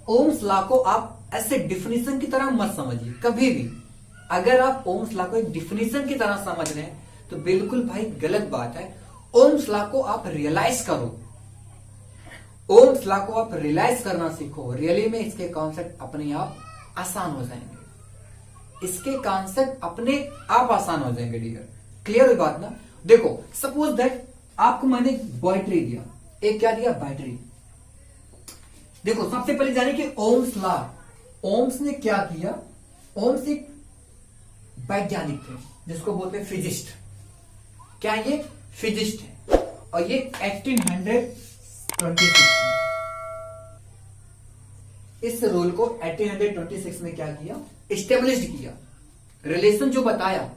Ohm's law को आप ऐसे डिफिनीशन की तरह मत समझिए कभी भी। अगर आप ओम्स लॉ को एक डिफिनीशन की तरह समझ रहे हैं तो बिल्कुल भाई गलत बात है। ओम्स लॉ को आप रियलाइज करो, ओम्स लॉ को आप रियलाइज करना सीखो। रियली में इसके कॉन्सेप्ट अपने आप आसान हो जाएंगे, इसके कॉन्सेप्ट अपने आप आसान हो जाएंगे डियर। क्लियर हुई बात ना? देखो सपोज दैट आपको मैंने बैटरी दिया, एक क्या दिया? बैटरी। देखो सबसे पहले जाने कि ओम्स लॉ, ओम्स ने क्या किया? ओम्स एक वैज्ञानिक थे जिसको बोलते हैं फिजिस्ट। क्या ये फिजिस्ट है? और ये 1826 इस रूल को 1826 में क्या किया? एस्टेब्लिश किया। रिलेशन जो बताया,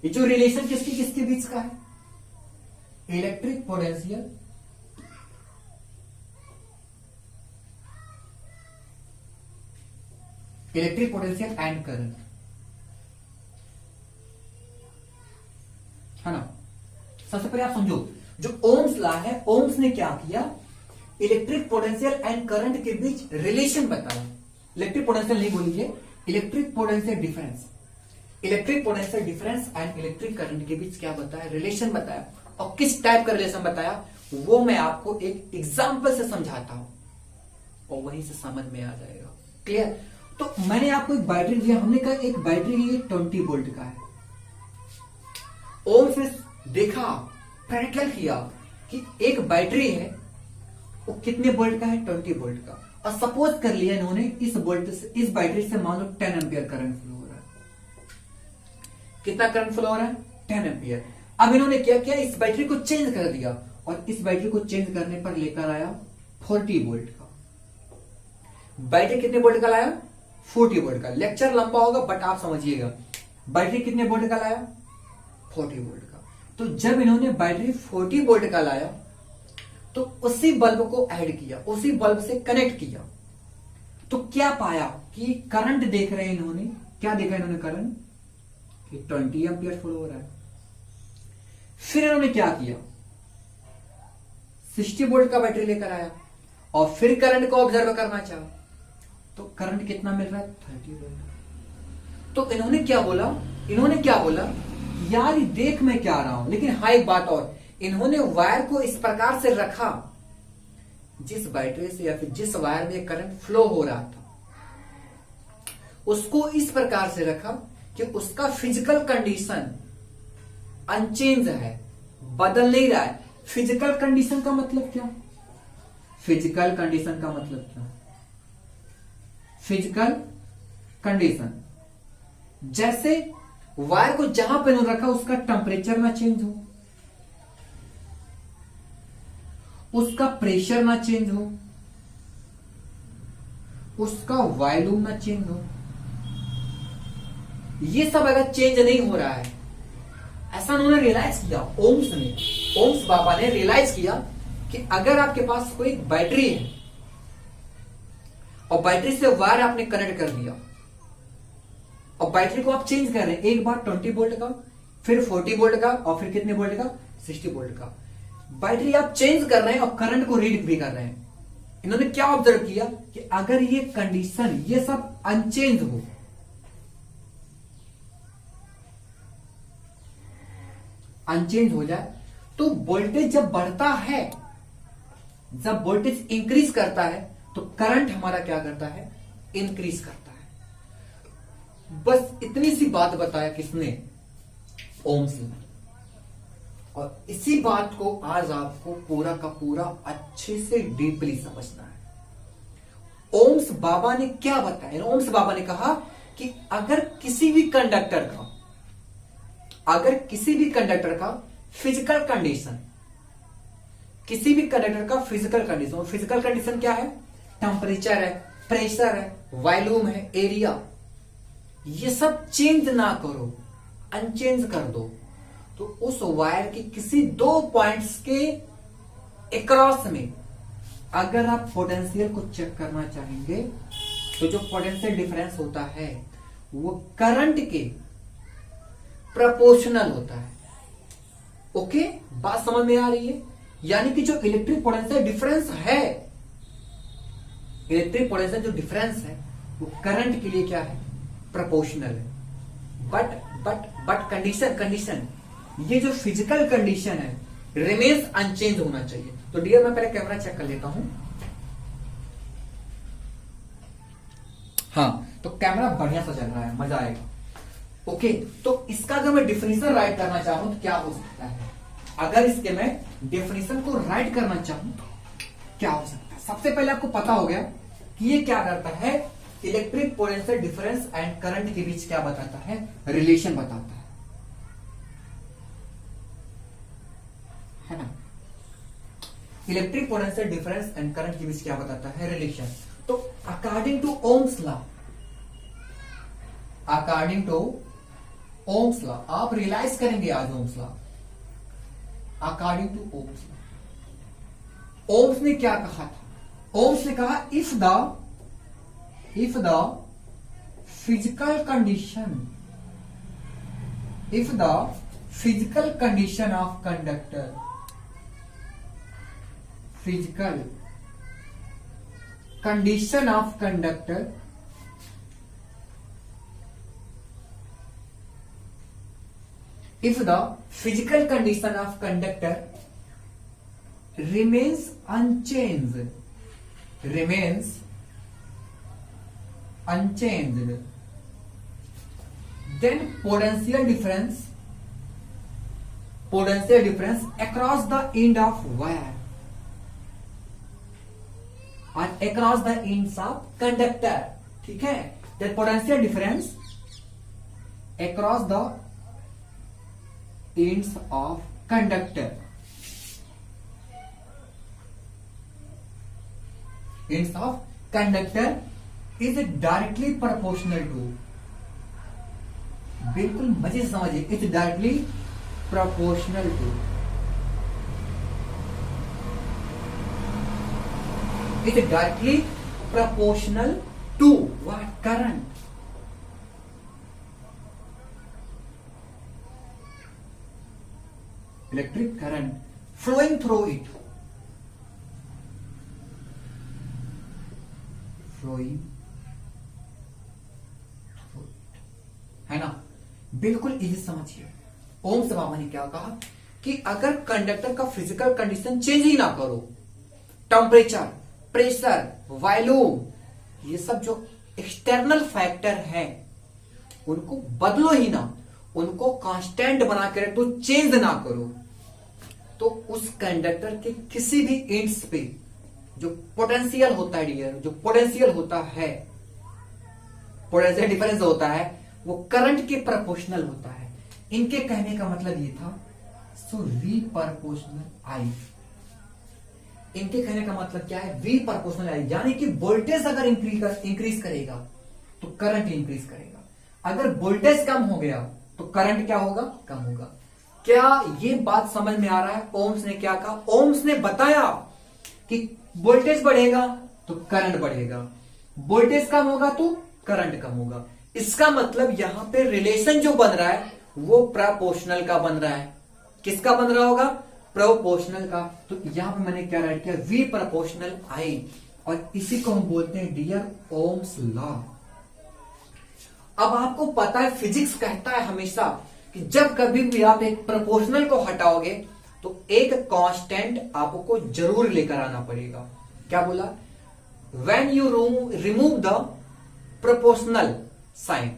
ये जो रिलेशन किसके किसके बीच का है? इलेक्ट्रिक पोटेंशियल एंड करंट, है ना? सबसे पहले आप समझो, जो ओम्स लॉ है, ओम्स ने क्या किया? इलेक्ट्रिक पोटेंशियल एंड करंट के बीच रिलेशन बताया। इलेक्ट्रिक पोटेंशियल नहीं बोलिए, electric potential difference, electric potential difference and electric current के बीच क्या बताया? रिलेशन बताया। और किस टाइप का रिलेशन बताया वो मैं आपको एक एग्जांपल से समझाता हूं और वहीं से समझ में आ जाएगा। क्लियर? तो मैंने आपको एक बैटरी दिया, हमने कहा एक बैटरी ये 20 वोल्ट का है। ओम्स ने देखा, प्रैक्टिकल किया कि एक बैटरी है वो कितने वोल्ट का है? 20 वोल्ट का। और सपोज कर लिया इन्होंने इस वोल्ट से, इस बैटरी से मान लो 10 एम्पियर करंट फ्लो हो रहा है। कितना करंट फ्लो हो रहा है? 10 एम्पियर। अब इन्होंने क्या किया? इस बैटरी को चेंज कर दिया और इस बैटरी को चेंज करने पर लेकर आया 40 वोल्ट का। बैटरी कितने वोल्ट का लाया? 40 वोल्ट का। लेक्चर लंबा होगा बट आप समझिएगा। बैटरी कितने वोल्ट का लाया? 40 वोल्ट का। तो जब इन्होंने बैटरी 40 वोल्ट का लाया तो उसी बल्ब को ऐड किया, उसी बल्ब से कनेक्ट किया, तो क्या पाया कि करंट देख रहे हैं इन्होंने, क्या देखा इन्होंने? करंट कि 20 एम्पियर फ्लो हो रहा है। फिर इन्होंने क्या किया? 60 वोल्ट का बैटरी लेकर आया और फिर करंट को ऑब्जर्व करना चाहा, तो करंट कितना मिल रहा है? 30 वोल्ट। तो इन्होंने क्या बोला? इन्होंने क्या बोला? यार देख मैं क्या रहा हूं, लेकिन हाँ एक बात और, इन्होंने वायर को इस प्रकार से रखा, जिस बैटरी से या फिर जिस वायर में करंट फ्लो हो रहा था उसको इस प्रकार से रखा कि उसका फिजिकल कंडीशन अनचेंज है, बदल नहीं रहा है। फिजिकल कंडीशन का मतलब क्या? फिजिकल कंडीशन का मतलब क्या? फिजिकल कंडीशन जैसे वायर को जहां पे इन्होंने रखा उसका टेम्परेचर ना चेंज हो, उसका प्रेशर ना चेंज हो, उसका वॉल्यूम ना चेंज हो। ये सब अगर चेंज नहीं हो रहा है, ऐसा उन्होंने रियलाइज किया, ओम्स ने, ओम्स बाबा ने रियलाइज किया कि अगर आपके पास कोई बैटरी है और बैटरी से वायर आपने कनेक्ट कर दिया और बैटरी को आप चेंज कर रहे हैं, एक बार 20 वोल्ट का, फिर 40 वोल्ट का और फिर कितने वोल्ट का? 60 वोल्ट का। बैटरी आप चेंज कर रहे हैं और करंट को रीड भी कर रहे हैं। इन्होंने क्या ऑब्जर्व किया कि अगर ये कंडीशन, ये सब अनचेंज हो, अनचेंज हो जाए तो वोल्टेज जब बढ़ता है, जब वोल्टेज इंक्रीज करता है तो करंट हमारा क्या करता है? इंक्रीज करता है। बस इतनी सी बात बताया किसने? ओम्स ने। और इसी बात को आज आपको पूरा का पूरा अच्छे से डीपली समझना है। ओम्स बाबा ने क्या बताया? ओम्स बाबा ने कहा कि अगर किसी भी कंडक्टर का, अगर किसी भी कंडक्टर का फिजिकल कंडीशन, किसी भी कंडक्टर का फिजिकल कंडीशन, फिजिकल कंडीशन क्या है? टेम्परेचर है, प्रेशर है, वॉल्यूम है, एरिया, ये सब चेंज ना करो, अनचेंज कर दो, तो उस वायर की किसी दो पॉइंट्स के अक्रॉस में अगर आप पोटेंशियल को चेक करना चाहेंगे तो जो पोटेंशियल डिफरेंस होता है वो करंट के प्रोपोर्शनल होता है। ओके, बात समझ में आ रही है? यानी कि जो इलेक्ट्रिक पोटेंशियल डिफरेंस है इलेक्ट्रिक पोटेंशियल जो डिफरेंस है वो करंट के लिए क्या है, प्रोपोर्शनल है। बट कंडीशन ये जो फिजिकल कंडीशन है रिमेन्स अनचेंज होना चाहिए। तो डियर मैं पहले कैमरा चेक कर लेता हूं। हाँ, तो कैमरा बढ़िया सा चल रहा है, मजा आएगा। ओके, तो इसका अगर मैं डिफिनेशन राइट करना चाहूं तो क्या हो सकता है? अगर इसके मैं डेफिनेशन को राइट करना चाहूं तो क्या हो सकता है? सबसे पहले आपको पता हो गया कि ये क्या करता है, electric potential difference and current के बीच क्या बताता है, रिलेशन बताता है ना। Electric potential difference and current के बीच क्या बताता है, रिलेशन। तो अकॉर्डिंग टू ओम्स लॉ, आप रियलाइज करेंगे आज Ohm's law. According to Ohm's law, Ohm's ने क्या कहा था? ओम्स ने कहा if the physical condition of conductor, if the physical condition of conductor remains unchanged, then potential difference across the end of wire or across the ends of conductor, ठीक है, then potential difference across the ends of conductor is directly proportional to, बिल्कुल मजे से समझिए, it's directly proportional to, it's directly proportional to what? Current. Electric current flowing through it, है ना। बिल्कुल easy समझिए। ओम्स बाबा ने क्या कहा कि अगर कंडक्टर का फिजिकल कंडीशन चेंज ही ना करो, टेम्परेचर, प्रेशर, वॉल्यूम, ये सब जो एक्सटर्नल फैक्टर है उनको बदलो ही ना, उनको कांस्टेंट बना के रखो, चेंज ना करो, तो उस कंडक्टर के किसी भी एंड्स पे जो पोटेंशियल होता है डियर, जो पोटेंशियल होता है, पोटेंशियल डिफरेंस होता है, वो करंट के प्रोपोर्शनल होता है। इनके कहने का मतलब ये था, सो वी प्रोपोर्शनल आई। इनके कहने का मतलब क्या है, वी प्रोपोर्शनल आई, यानी कि वोल्टेज अगर इंक्रीज करेगा तो करंट इंक्रीज करेगा, अगर वोल्टेज कम हो गया तो करंट क्या होगा, कम होगा। क्या ये बात समझ में आ रहा है? ओम्स ने क्या कहा? ओम्स ने बताया कि वोल्टेज बढ़ेगा तो करंट बढ़ेगा, वोल्टेज कम होगा तो करंट कम होगा। इसका मतलब यहां पे रिलेशन जो बन रहा है वो प्रोपोर्शनल का बन रहा है। किसका बन रहा होगा? प्रोपोर्शनल का। तो यहां पे मैंने क्या राइट किया, वी प्रोपोर्शनल आई, और इसी को हम बोलते हैं डियर ओम्स लॉ। अब आपको पता है फिजिक्स कहता है हमेशा कि जब कभी भी आप एक प्रोपोर्शनल को हटाओगे तो एक कांस्टेंट आपको जरूर लेकर आना पड़ेगा। क्या बोला? When you remove the proportional sign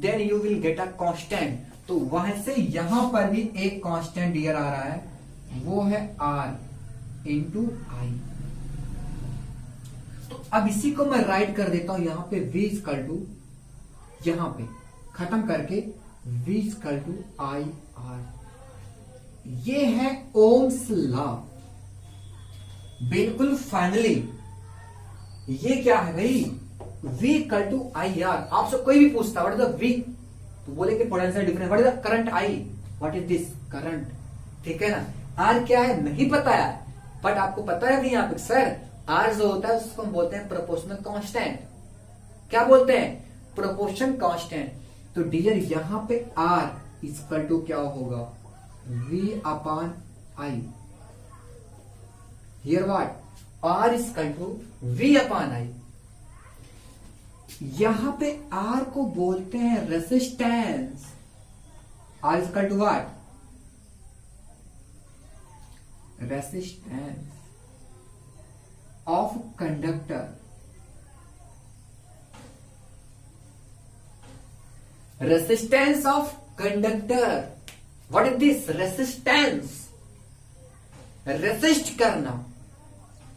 then you will get a constant. तो वहां से यहां पर भी एक कांस्टेंट डियर आ रहा है, वो है R इंटू आई। तो अब इसी को मैं राइट कर देता हूं यहां पे V इक्वल टू, यहां पे खत्म करके V equal to I R. ये है ओम्स लॉ। बिल्कुल फाइनली ये क्या है भाई, V equal to I R. आपसे कोई भी पूछता व्हाट इज द V, तो बोले कि potential difference. What is the current I, what is this current, ठीक है ना। R क्या है नहीं पता है, बट आपको पता है भी यहाँ पे सर R जो होता है उसको हम बोलते हैं प्रोपोर्शनल कांस्टेंट। क्या बोलते हैं? Proportion constant. तो डियर यहां पे R इक्वल टू क्या होगा, V upon I. Here what, R equal to V upon I. यहां पे आर को बोलते हैं resistance. R is equal to what? Resistance of conductor. Resistance of conductor, what is this? Resistance, resist करना।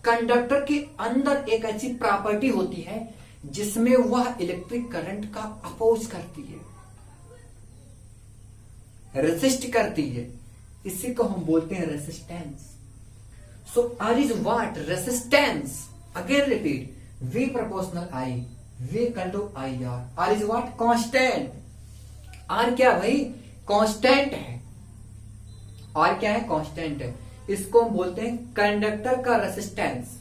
Conductor के अंदर एक ऐसी प्रॉपर्टी होती है जिसमें वह इलेक्ट्रिक करंट का अपोज करती है, रेसिस्ट करती है। इसी को हम बोलते हैं resistance. So R is what? Resistance. Again repeat, V proportional I, V equal to I R. R is what? Constant. R क्या भाई? कांस्टेंट है। आर क्या है? कांस्टेंट है। इसको हम बोलते हैं कंडक्टर का रेसिस्टेंस।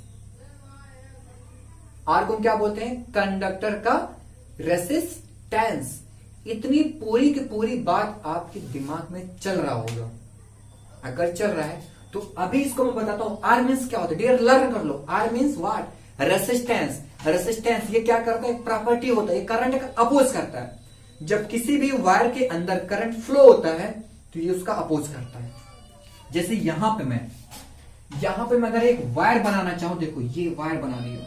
आर को क्या बोलते हैं? कंडक्टर का रेसिस्टेंस। इतनी पूरी की पूरी बात आपके दिमाग में चल रहा होगा। अगर चल रहा है तो अभी इसको मैं बताता हूं। आर मीन्स क्या होता है? डियर लर्न कर लो। R means what? Resistance. Resistance ये क्या करता है? एक प्रॉपर्टी होता है, करंट का अपोज करता है। जब किसी भी वायर के अंदर करंट फ्लो होता है तो ये उसका अपोज करता है। जैसे यहां पे मैं अगर एक वायर बनाना चाहूं, देखो ये वायर बना लिया,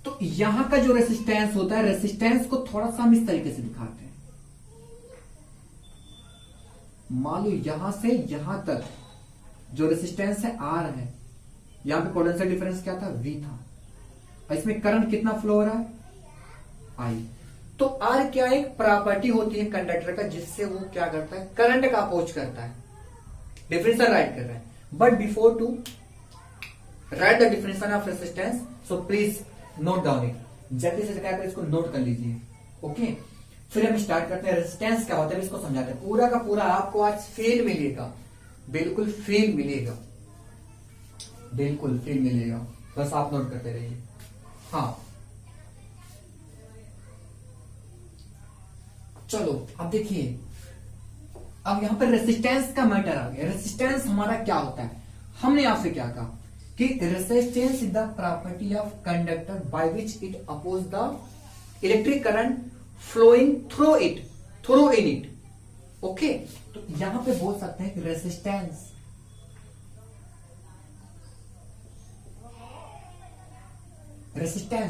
तो यहां का जो रेसिस्टेंस होता है, रेसिस्टेंस को थोड़ा सा हम इस तरीके से दिखाते हैं। मान लो यहां से यहां तक जो रेसिस्टेंस है आर है, यहां पे पोटेंशियल डिफरेंस क्या था? वी था। और इसमें करंट कितना फ्लो हो रहा है? आई। तो आर क्या एक प्रॉपर्टी होती है कंडक्टर का, जिससे वो क्या करता है? करंट का अपोज करता है। डिफरेंशियल राइट कर रहे हैं। But before to write the differential of resistance, so please note down it. जल्दी से क्या करें, इसको नोट कर लीजिए। ओके, फिर हम स्टार्ट करते हैं। रेजिस्टेंस क्या होता है इसको समझाते हैं। पूरा का पूरा आपको आज फील मिलेगा, बिल्कुल फील मिलेगा, बिल्कुल फील मिलेगा। बस आप नोट करते रहिए। हाँ चलो अब देखिए, अब यहां पर रेसिस्टेंस का मैटर आ गया। रेसिस्टेंस हमारा क्या होता है? हमने आपसे क्या कहा कि resistance is the property of conductor by which it oppose the electric current flowing through in it. Okay, तो यहां पे बोल सकते हैं कि resistance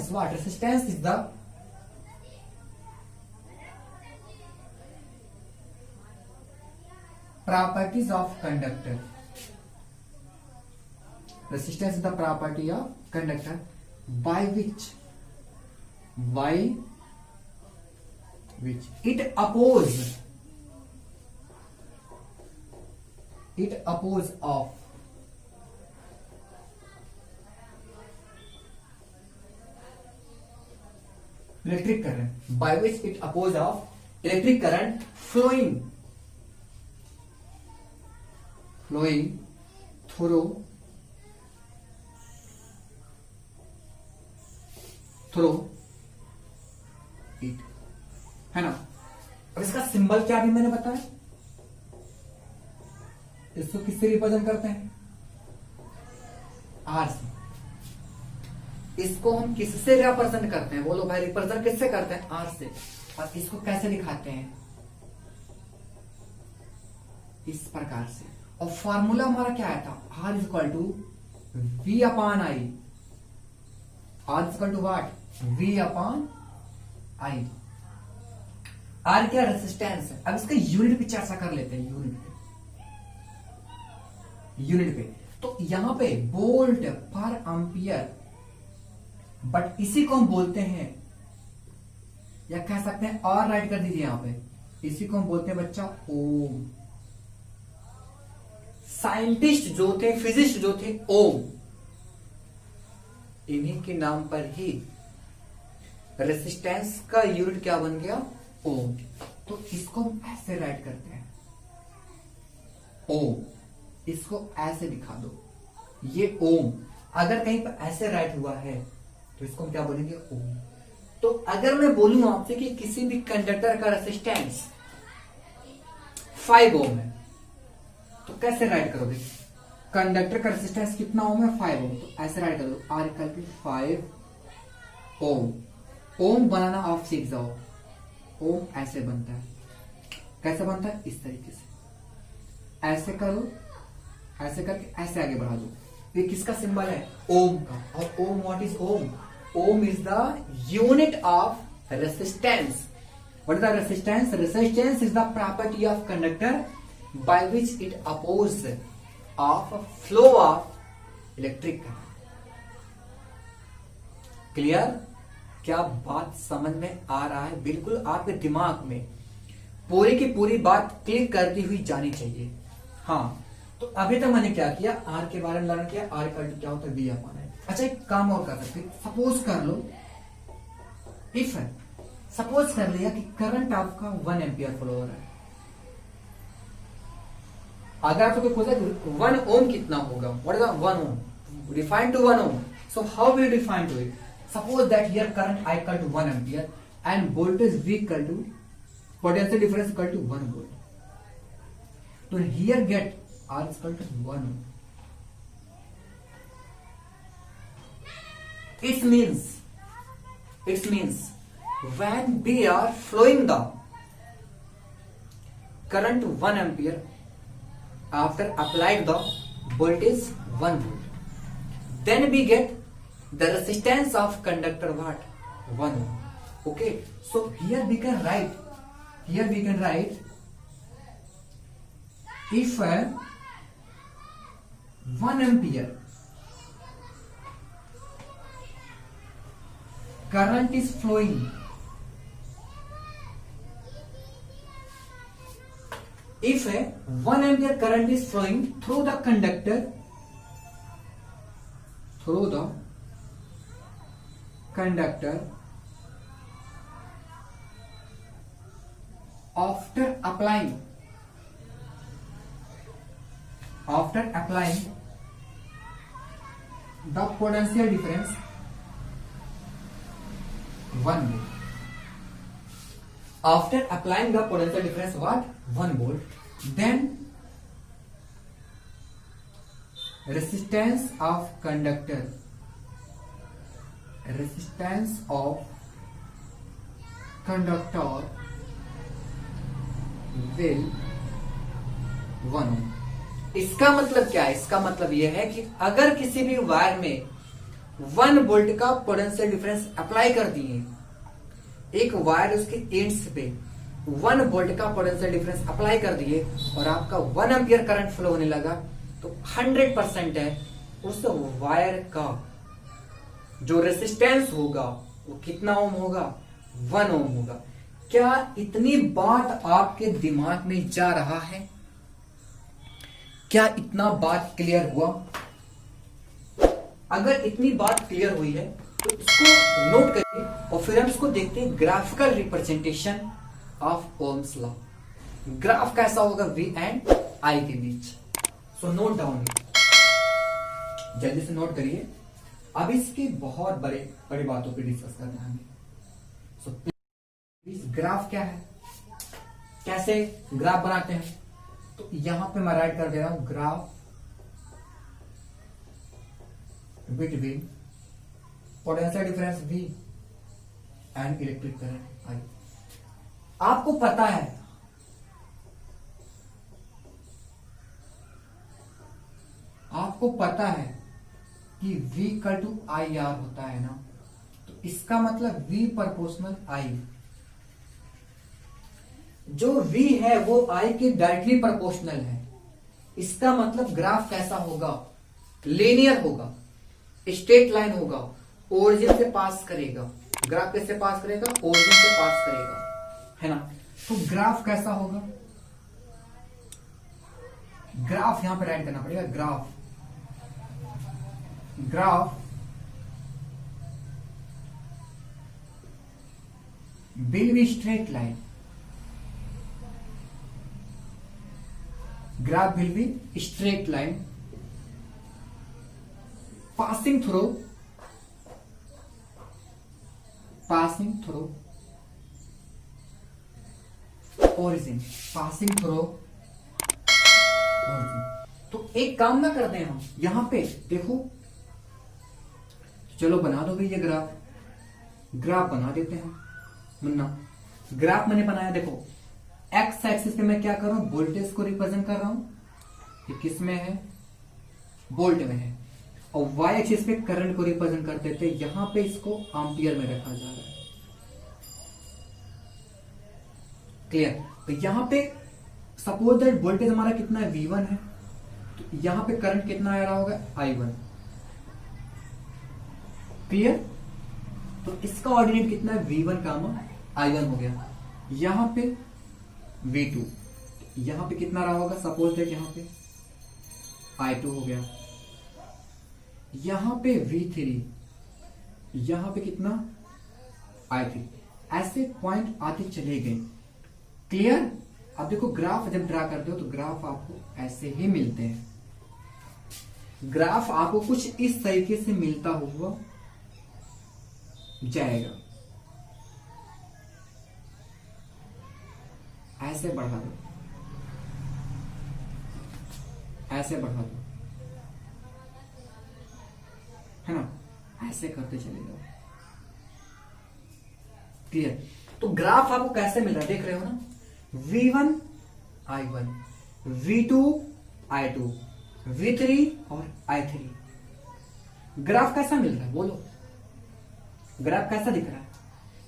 what? Resistance is the properties of conductor. Resistance is the property of conductor by which it oppose of electric current, by which it oppose of electric current flowing through it, है ना। अब इसका symbol क्या भी मैंने बताया, इसको किससे रिप्रेजेंट करते हैं? आर से। इसको हम किससे रिप्रेजेंट करते हैं? बोलो भाई, रिप्रेजेंट किससे करते हैं? आर से। और इसको कैसे दिखाते हैं? इस प्रकार से। और फॉर्मूला हमारा क्या आया था? R is equal to V upon I. R is equal to what? V upon I. R क्या? रेसिस्टेंस है। अब इसका यूनिट पे चर्चा कर लेते हैं। यूनिट पे तो यहां पे वोल्ट पर एंपियर, बट इसी को हम बोलते हैं, या कह सकते हैं, और राइट कर दीजिए यहां पे, इसी को हम बोलते हैं बच्चा ओम। साइंटिस्ट जो थे, फिजिस्ट जो थे, ओम, इन्हीं के नाम पर ही रेसिस्टेंस का यूनिट क्या बन गया? ओम। तो इसको हम ऐसे राइट करते हैं, ओम। इसको ऐसे दिखा दो, ये ओम। अगर कहीं पर ऐसे राइट हुआ है तो इसको हम क्या बोलेंगे? ओम। तो अगर मैं बोलूं आपसे कि किसी भी कंडक्टर का रेसिस्टेंस 5 ओम है, तो कैसे राइट करोगे? कंडक्टर का रेसिस्टेंस कितना ओम है? 5 ओम। तो ऐसे राइट कर दो, आर इक्वल टू 5 ओम। ओम बनाना आप सीख जाओ। ओम ऐसे बनता है। कैसे बनता है? इस तरीके से ऐसे करो, ऐसे करके ऐसे आगे बढ़ा दो। ये किसका सिंबल है? ओम का। और ohm, what is ohm? Ohm is the unit of resistance. What is the resistance? Resistance is the property of conductor by which it oppose of flow of electric current. Clear? क्या बात समझ में आ रहा है? बिल्कुल आपके दिमाग में पूरी की पूरी बात क्लिक करती हुई जानी चाहिए। हाँ, तो अभी तक मैंने क्या किया? आर के बारे में लर्न किया। आर का क्या होता है? वी अपॉन है। अच्छा, एक काम और कर सकते, सपोज कर लो, इफ सपोज कर लिया कि करंट आपका 1 एम्पियर फ्लो हो रहा है। अगर आपको कोई पूछा 1 ओम कितना होगा, what is 1 ohm, define to 1 ohm, so how will define to it? Suppose that here current I equal to 1 ampere and voltage V equal to potential difference equal to 1 volt. So here get R is equal to 1 ohm. It means when we are flowing the current 1 ampere after applied the voltage 1 volt, then we get the resistance of conductor what? 1 ohm. Okay, so here we can write if 1 ampere current is flowing, if 1 ampere current is flowing through the conductor, after applying the potential difference 1 volt. After applying the potential difference what? 1 volt, then resistance of conductor will 1 ohm. इसका मतलब क्या है? इसका मतलब यह है कि अगर किसी भी वायर में 1 वोल्ट का पोटेंशियल डिफरेंस अप्लाई कर दिए, एक वायर उसके एंड्स पे 1 वोल्ट का पोटेंशियल डिफरेंस अप्लाई कर दिए और आपका 1 एम्पियर करंट फ्लो होने लगा, तो 100% है उस वायर का जो रेसिस्टेंस होगा वो कितना ओम होगा? 1 ओम होगा। क्या इतनी बात आपके दिमाग में जा रहा है? क्या इतना बात क्लियर हुआ? अगर इतनी बात क्लियर हुई है तो इसको नोट करिए और फिर हम इसको देखते हैं graphical representation of Ohm's law. Graph कैसा होगा V एंड I के बीच? सो नोट डाउन, जल्दी से नोट करिए। अब इसकी बहुत बड़ी बातों पे डिस्कस करना है हमें। सो प्लीज, ग्राफ क्या है, कैसे ग्राफ बनाते हैं? तो यहां पे मैं राइट कर दे रहा हूं graph between potential difference V and electric current I। आपको पता है कि V equal to I R होता है ना, तो इसका मतलब V प्रोपोर्शनल I। जो V है वो I के डायरेक्टली प्रोपोर्शनल है। इसका मतलब ग्राफ कैसा होगा? लीनियर होगा, स्ट्रेट लाइन होगा, ओरिजिन से पास करेगा। ग्राफ कैसे पास करेगा? ओरिजिन से पास करेगा, है ना? तो ग्राफ कैसा होगा? ग्राफ यहां पे राइट करना पड़ेगा। Graph will be straight line. Graph will be straight line passing through origin. तो एक काम ना करते हैं हम, यहां पे देखो, चलो बना दो भाई ये ग्राफ। ग्राफ बना देते हैं। मुन्ना, ग्राफ मैंने बनाया, देखो एक्स एक्सिस पे मैं क्या कर रहा हूं, वोल्टेज को रिप्रेजेंट कर रहा हूं, ये किस में है, वोल्ट में है, और वाई एक्सिस पे करंट को रिप्रेजेंट कर देते हैं, यहां पे इसको एम्पियर में रखा जा रहा है। क्लियर? तो यहां पे सपोज दैट वोल्टेज हमारा कितना है, V1 है, तो यहां पे करंट कितना आ रहा होगा, I1। क्लियर? तो इसका ऑर्डिनेट कितना है, V1 कामा I1 हो गया। यहां पे V2, यहां पे कितना रहा होगा, सपोज दैट यहां पे I2 हो गया। यहां पे V3, यहां पे कितना, I3। ऐसे पॉइंट आते चले गए। क्लियर? अब देखो ग्राफ जब ड्रा करते हो तो ग्राफ आपको ऐसे ही मिलते हैं। ग्राफ आपको कुछ इस तरीके से मिलता हुआ जाएगा। ऐसे बढ़ा दो, ऐसे बढ़ा दो, है ना, ऐसे करते चले जाओ। क्लियर? तो ग्राफ आपको कैसे मिल रहा है, देख रहे हो ना, V1 I1, V2 I2, V3 और I3। ग्राफ कैसा मिल रहा है, बोलो, ग्राफ कैसा दिख रहा है?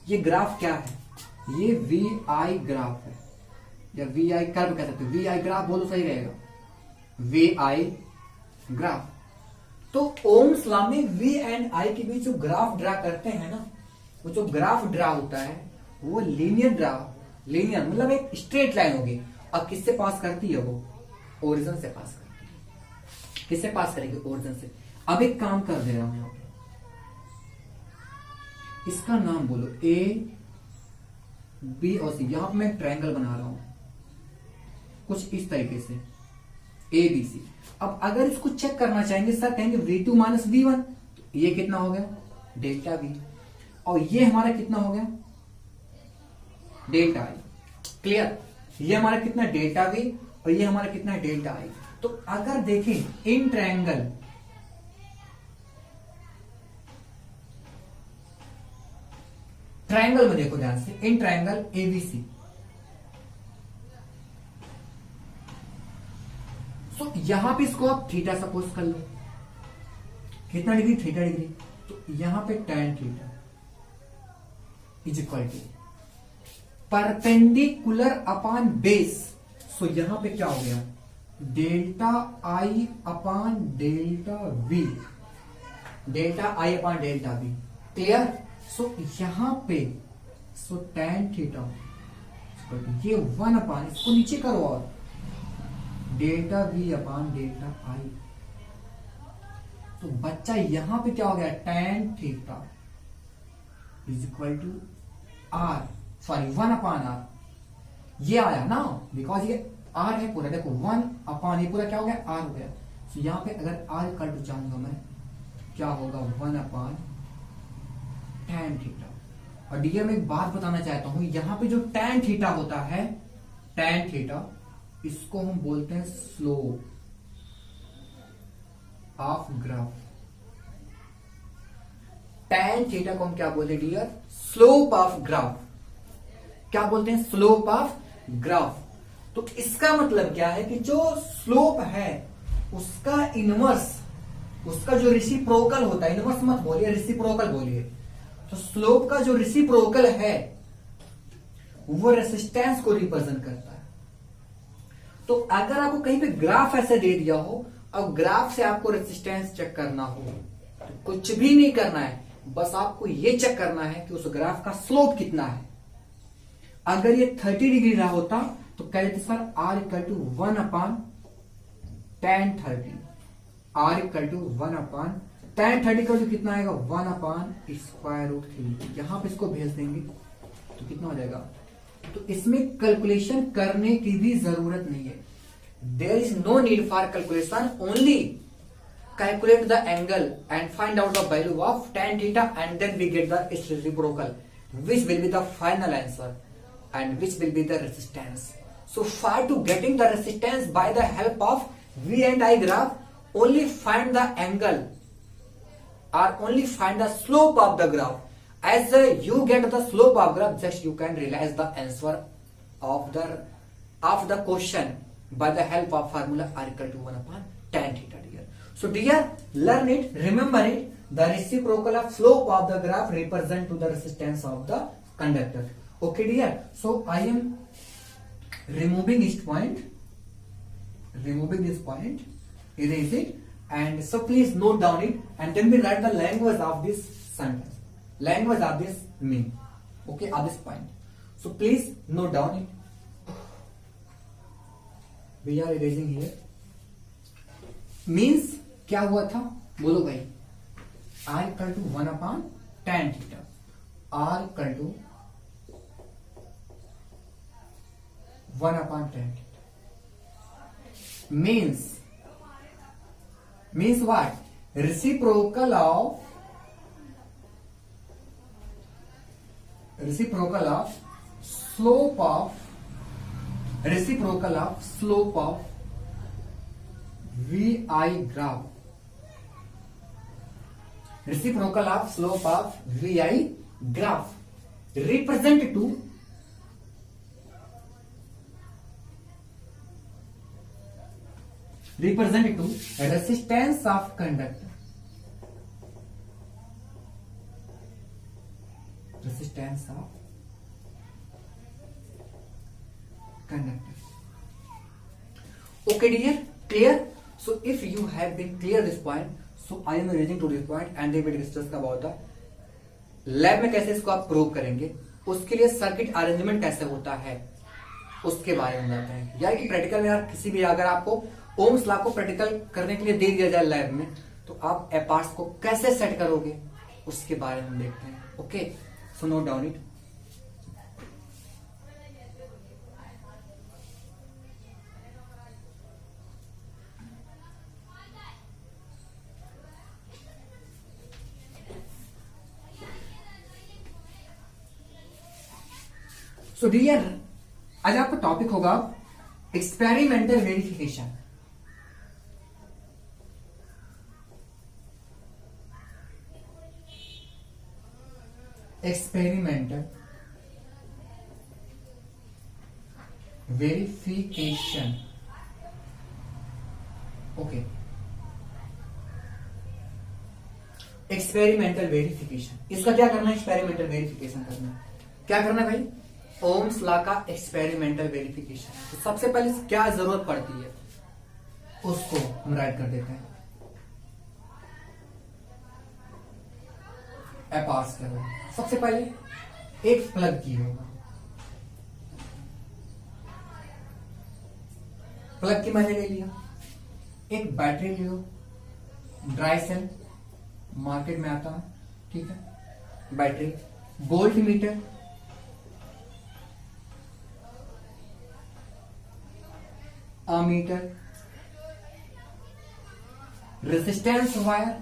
ये ग्राफ क्या है, ये VI ग्राफ है, या VI कर्व कह सकते हो, VI ग्राफ बोलो सही रहेगा, VI ग्राफ। तो ओम्स लॉ में V एंड I के बीच जो ग्राफ ड्रा करते हैं ना, वो जो ग्राफ ड्रा होता है वो लीनियर ड्रा, लीनियर मतलब एक स्ट्रेट लाइन होगी। अब किससे पास करती है वो, ओरिजिन से पास करती है। किससे पास करेगी, ओरिजिन से। अब एक काम कर दे रहा हूं यहां पे, इसका नाम बोलो A, B और C। यहां पे मैं ट्रायंगल बना रहा हूं कुछ इस तरीके से, ABC। अब अगर इसको चेक करना चाहेंगे, सर कहेंगे V2 माइनस V1, तो ये कितना हो गया, डेल्टा V, और ये हमारा कितना हो गया, डेल्टा I। क्लियर? ये हमारा कितना, डेल्टा V, और ये हमारा कितना, डेल्टा I। तो अगर देखें इन ट्रायंगल, ट्रायंगल में देखो ध्यान से, इन ट्रायंगल ABC, तो यहां पे इसको आप थीटा सपोज कर लो, कितना डिग्री, थीटा डिग्री। तो यहां पे tan theta is equal to perpendicular upon base. So यहां पे क्या हो गया, delta I upon delta V, delta I upon delta V। Clear? So यहां पे सो tan थीटा ये 1 अपॉन, इसको नीचे करो और delta V upon delta I। तो बच्चा यहां पे क्या हो गया, tan theta is equal to R, sorry 1 upon R। ये आया ना, बिकॉज ये R है पूरा, देखो 1 अपॉन ये पूरा क्या हो गया, R हो गया। तो यहां पे अगर R इक्वल टू चाहूंगा मैं, क्या होगा, 1 अपॉन tan थीटा। और डियर में एक बात बताना चाहता हूं, यहां पे जो tan थीटा होता है, tan थीटा, इसको हम बोलते हैं slope of graph. tan theta को हम क्या बोलते हैं डियर, स्लोप ऑफ ग्राफ। क्या बोलते हैं, स्लोप ऑफ ग्राफ। तो इसका मतलब क्या है कि जो स्लोप है उसका इनवर्स, उसका जो रेसिप्रोकल होता है, इनवर्स मत बोलिए, रेसिप्रोकल बोलिए। तो स्लोप का जो रेसिप्रोकल है वो रेसिस्टेंस को रिप्रेजेंट करता है। तो अगर आपको कहीं पे ग्राफ ऐसे दे दिया हो और ग्राफ से आपको रेसिस्टेंस चेक करना हो, तो कुछ भी नहीं करना है, बस आपको ये चेक करना है कि उस ग्राफ का स्लोप कितना है। अगर ये 30 डिग्री रहा होता तो कहते sir R equal to 1 upon tan 30, R equal to 1 upon tan 30 equal to कितना आएगा, 1 अपॉन स्क्वायर रूट 3। यहां पे इसको भेज देंगे तो कितना हो जाएगा। तो इसमें कैलकुलेशन करने की भी जरूरत नहीं है, there is no need for calculation, only calculate the angle and find out the value of tan theta, and then we get the its reciprocal, which will be the final answer and which will be the resistance. So for to getting the resistance by the help of V and I graph, only find the angle or only find the slope of the graph. As you get the slope of graph, just you can realize the answer of the question by the help of formula r equal to 1 upon tan theta, dear. So dear, learn it, remember it. The reciprocal of slope of the graph represent to the resistance of the conductor. Okay dear. So I am removing this point, erase it, and so please note down it, and then we write the language of this sentence. Language of this mean, okay, of this point. So please note down it. We are erasing here. Means क्या हुआ था बोलो भाई, r equal to 1 upon tan theta. r equal to 1 upon tan theta. Means what? Reciprocal of slope of VI graph. Reciprocal of slope of VI graph represent to resistance of conductor. Resistance of conductor. Okay dear, clear? So if you have been clear this point, so I am erasing to this point and then we discuss about the lab में कैसे इसको आप prove करेंगे, उसके लिए circuit arrangement कैसे होता है उसके बारे में बताते हैं। यार कि प्रैक्टिकल में यार किसी भी अगर आपको ओम्स लॉ को प्रैक्टिकल करने के लिए दे दिया जाए लैब में, तो आप एपार्ट्स को कैसे सेट करोगे उसके बारे में देखते हैं। Okay, so note down it. So dear, आज आपका टॉपिक होगा experimental verification. Experimental verification. Okay, experimental verification, इसका क्या करना है? एक्सपेरिमेंटल वेरिफिकेशन करना है। क्या करना है भाई? ओम्स लॉ का एक्सपेरिमेंटल वेरिफिकेशन। तो सबसे पहले क्या जरूरत पड़ती है उसको हम राइट कर देते हैं। एपार्ट्स करो। सबसे पहले एक प्लग की होगा, प्लग की मैंने ले लिया। एक बैटरी लियो, ड्राई सेल मार्केट में आता है, ठीक है। Battery, volt meter, ammeter, resistance wire,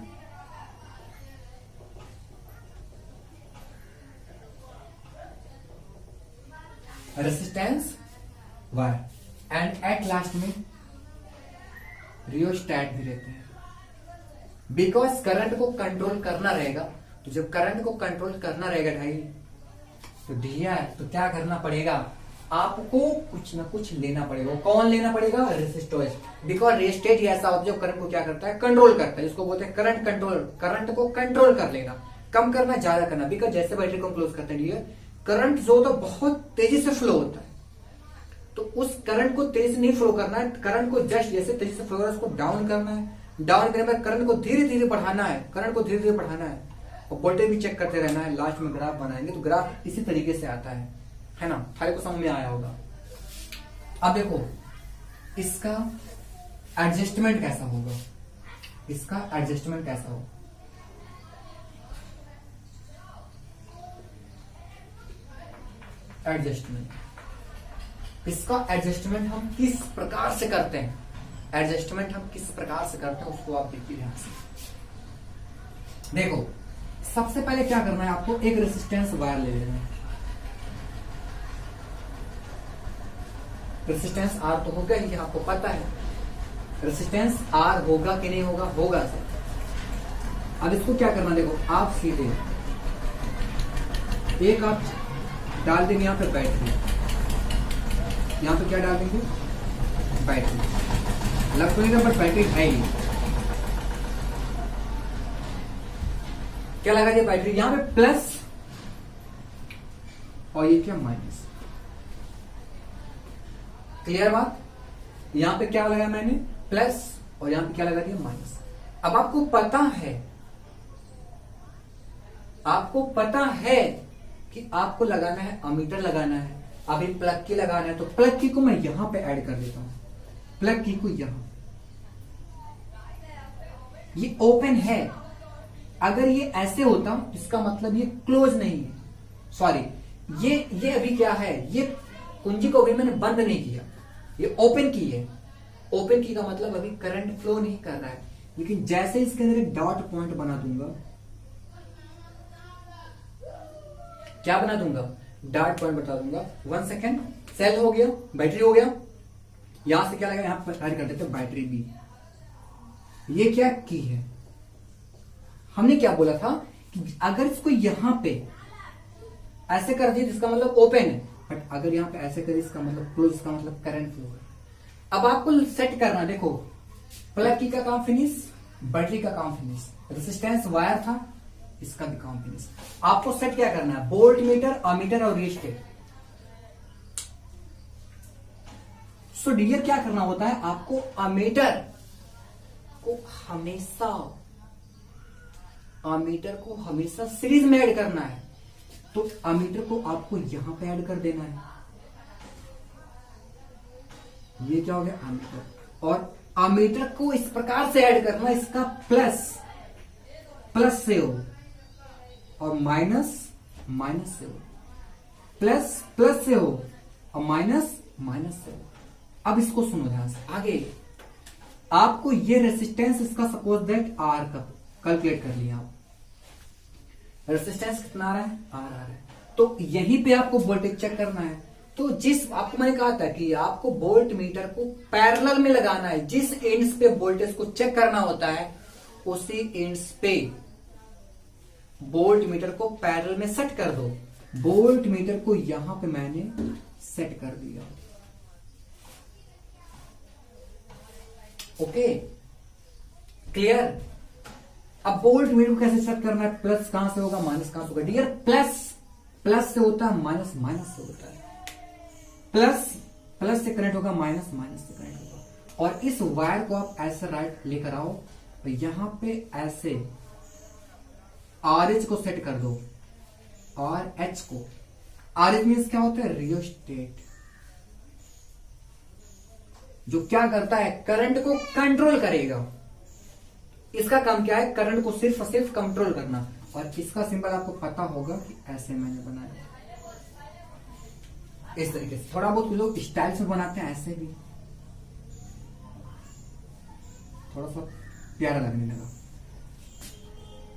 and at last में रियोस्टैट भी रहते हैं। बिकॉज करंट को कंट्रोल करना रहेगा, तो जब करंट को कंट्रोल करना रहेगा भाई, तो डीआर तो क्या करना पड़ेगा? आपको कुछ ना कुछ लेना पड़ेगा। कौन लेना पड़ेगा? रेसिस्टर्स। बिकॉज रेजिस्टेंस ऐसा होता है जो करंट को क्या करता है? कंट्रोल करता है, जिसको बोलते हैं करंट कंट्रोल। करंट को कंट्रोल कर लेना, कम करना, ज्यादा करना। बिकॉज जैसे बैटरी को क्लोज करते हैं, करंट जो होता है बहुत तेजी से फ्लो होता है, तो उस करंट को तेज नहीं फ्लो करना है। करंट को जस्ट जैसे तेजी से फ्लो हो रहा है उसको डाउन करना है। डाउन करने में करंट को धीरे धीरे बढ़ाना है, करंट को धीरे धीरे बढ़ाना है, और वोल्टेज भी चेक करते रहना है। लास्ट में ग्राफ बनाएंगे तो ग्राफ इसी तरीके से आता है ना? थाले को समझ में आया होगा। अब देखो इसका एडजस्टमेंट कैसा होगा, इसका एडजस्टमेंट कैसा होगा। एडजस्टमेंट, इसका एडजस्टमेंट हम किस प्रकार से करते हैं? एडजस्टमेंट हम किस प्रकार से करते हैं उसको आप देखिए ध्यान से। देखो सबसे पहले क्या करना है आपको? एक रेजिस्टेंस वायर ले लेना है। रेजिस्टेंस आर तो होगा ही, आपको पता है रेजिस्टेंस आर होगा कि नहीं होगा? होगा सर। अब इसको क्या करना, देखो आप सीधे एक आप डाल देंगे यहाँ पे बैटरी, यहाँ पे क्या डाल देंगे, बैटरी। लग तो नहीं बट बैटरी है ही। क्या लगा दिया, बैटरी। यहाँ पे प्लस और ये क्या, माइनस। क्लियर बात। यहां पे क्या लगाया मैंने, प्लस, और यहां पे क्या लगा दिया, माइनस। अब आपको पता है कि आपको लगाना है, अमीटर लगाना है, अभी प्लग की लगाना है, तो प्लग की को मैं यहां पे ऐड कर देता हूं, प्लग की को यहां। ये ओपन है, अगर ये ऐसे होता इसका मतलब ये क्लोज नहीं है, सॉरी, ये अभी क्या है, ये कुंजी को अभी मैंने बंद नहीं किया, ये ओपन की है। ओपन की का मतलब अभी करंट फ्लो नहीं कर रहा है, लेकिन जैसे इसके अंदर एक डॉट पॉइंट बना दूंगा, क्या बना दूंगा, डॉट पॉइंट बता दूंगा। 1 सेकेंड, सेल हो गया, बैटरी हो गया। यहां से क्या लगा, यहां पर ऐड कर देते बैटरी बी। ये क्या की है, हमने क्या बोला था कि अगर इसको यहां पे ऐसे कर दिए इसका मतलब ओपन है, बट अगर यहां पे ऐसे करिए इसका मतलब क्लोज, इसका मतलब करंट फ्लो है। अब आपको सेट करना, देखो प्लग की का काम फिनिश, बैटरी का काम फिनिश, रेजिस्टेंस वायर था, इसका भी काम फिनिश। आपको सेट क्या करना है, वोल्ट मीटर, अमीटर और रियोस्टेट। सो डियर क्या करना होता है, आपको अमीटर को हमेशा सीरीज में ऐड करना है, तो अमीटर को आपको यहां पे ऐड कर देना है। ये क्या हो गया, अमीटर। और अमीटर को इस प्रकार से ऐड करना, इसका प्लस से हो और माइनस से हो, प्लस से हो और माइनस से हो। अब इसको सुनो ध्यान से, आगे आपको ये रेसिस्टेंस, इसका सपोज दैट आर का कैलकुलेट कर लिया आप, रेसिस्टेंस कितना आ रहा है, आर आ रहा है, तो यहीं पे आपको वोल्टेज चेक करना है। तो जिस आपको मैंने कहा था कि आपको वोल्ट मीटर को पैरेलल में लगाना है, जिस एंड्स पे वोल्टेज को चेक करना होता है उसी एंड्स पे वोल्ट मीटर को पैरेलल में सेट कर दो। वोल्ट मीटर को यहां पे मैंने सेट कर दिया, ओके क्लियर। अब वोल्ट मीटर को कैसे सेट करना है, प्लस कहां से होगा, माइनस कहां से होगा डियर, प्लस से होता है, माइनस से होता है, प्लस से कनेक्ट होगा, माइनस से कनेक्ट होगा। और इस वायर को आप ऐसे राइट लेकर आओ और यहां पे ऐसे RH को सेट कर दो, और H को, RH मीन्स क्या होता है, रियोस्टेट, जो क्या करता है, करंट को कंट्रोल करेगा। इसका काम क्या है, करंट को सिर्फ और सिर्फ कंट्रोल करना। और इसका सिंबल आपको पता होगा कि ऐसे मैंने बनाया, इस तरीके से। थोड़ा बहुत लोग स्टाइल से बनाते हैं, ऐसे भी थोड़ा सा प्यारा लगने लगा,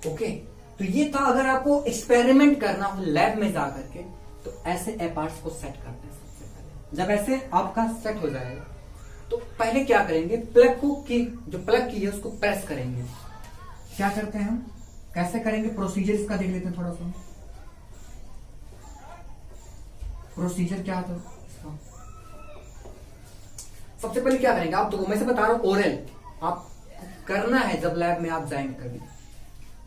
ओके। तो ये था, अगर आपको एक्सपेरिमेंट करना हो लैब में जाकर के, तो ऐसे पार्ट्स को सेट करते हैं सबसे पहले। जब ऐसे आपका सेट हो जाएगा तो पहले क्या करेंगे, प्लग को की, जो प्लग की है उसको प्रेस करेंगे। क्या करते हैं हम, कैसे करेंगे, प्रोसीजर इसका देख लेते हैं थोड़ा सा। प्रोसीजर क्या था इसका, सबसे पहले क्या करेंगे आप, तो मैं से बता रहा हूं, ओरल आप करना है जब लैब में आप जाएंगे कभी।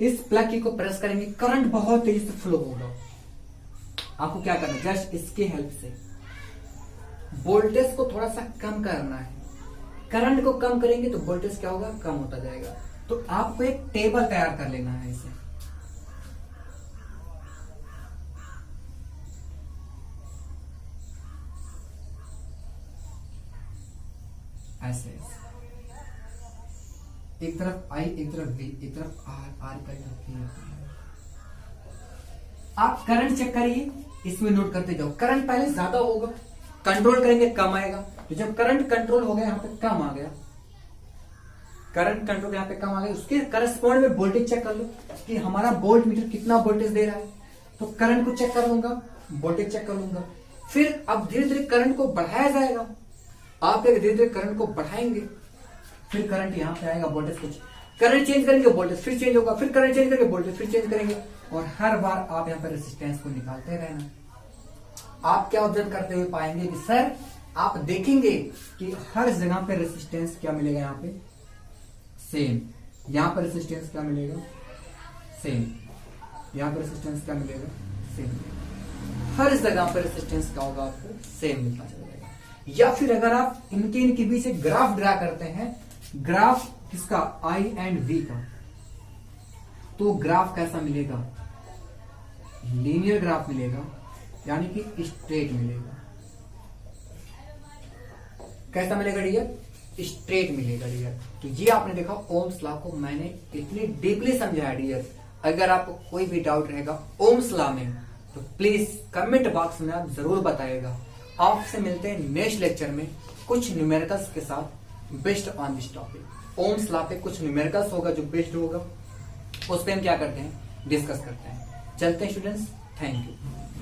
इस प्लग की को प्रेस करेंगे, करंट बहुत तेजी से फ्लो होगा। आपको क्या करना है, जस्ट इसके हेल्प से वोल्टेज को थोड़ा सा कम करना है। करंट को कम करेंगे तो वोल्टेज क्या होगा, कम होता जाएगा। तो आपको एक टेबल तैयार कर लेना है इसे, ऐसे एक तरफ आई, एक तरफ बी, एक तरफ आर का, एक तरफ बी। आप करंट चेक करिए, इसमें नोट करते जाओ। करंट पहले ज्यादा होगा, कंट्रोल करेंगे कम आएगा। तो जब करंट कंट्रोल हो गया, यहां पे कम आ गया, करंट कंट्रोल यहां पे कम आ गया, उसके करस्पॉन्ड में वोल्टेज चेक कर लो कि हमारा वोल्ट मीटर कितना वोल्टेज दे रहा है। तो करंट को चेक कर लूंगा, वोल्टेज चेक कर लूंगा। फिर अब धीरे धीरे करंट को बढ़ाया जाएगा। आप धीरे धीरे करंट को बढ़ाएंगे, फिर करंट यहां पे आएगा, वोल्टेज कुछ करंट चेंज करेंगे वोल्टेज फिर चेंज होगा, फिर करंट चेंज करेंगे वोल्टेज फिर चेंज करेंगे, और हर बार आप यहाँ पर रेजिस्टेंस को निकालते रहना। आप क्या ऑब्जर्व करते हुए पाएंगे कि सर आप देखेंगे कि हर जगह पे रेजिस्टेंस क्या मिलेगा, यहाँ पे सेम, यहाँ पर रेजिस्टेंस क्या मिलेगा सेम, यहाँ पर रेजिस्टेंस क्या मिलेगा सेम, हर जगह पर रेजिस्टेंस क्या होगा आपको सेम मिलता चला जाएगा। या फिर अगर आप इनके बीच एक ग्राफ ड्रा करते हैं, ग्राफ किसका I एंड V का, तो ग्राफ कैसा मिलेगा, लीनियर ग्राफ मिलेगा, यानी कि स्ट्रेट मिलेगा। कैसा मिलेगा डियर, स्ट्रेट मिलेगा डियर। तो ये आपने देखा ओम्स लॉ को मैंने इतनी डीपली समझाया डियर। अगर आपको कोई भी डाउट रहेगा ओम्स लॉ में तो प्लीज कमेंट बॉक्स में आप जरूर बताइएगा। आपसे मिलते हैं नेक्स्ट लेक्चर में कुछ न्यूमेरिकल्स के साथ based on this topic. Ohm's law पे कुछ न्यूमेरिकल्स होगा जो बेस्ड होगा, उस पर हम क्या करते हैं डिस्कस करते हैं। चलते हैं स्टूडेंट्स, थैंक यू।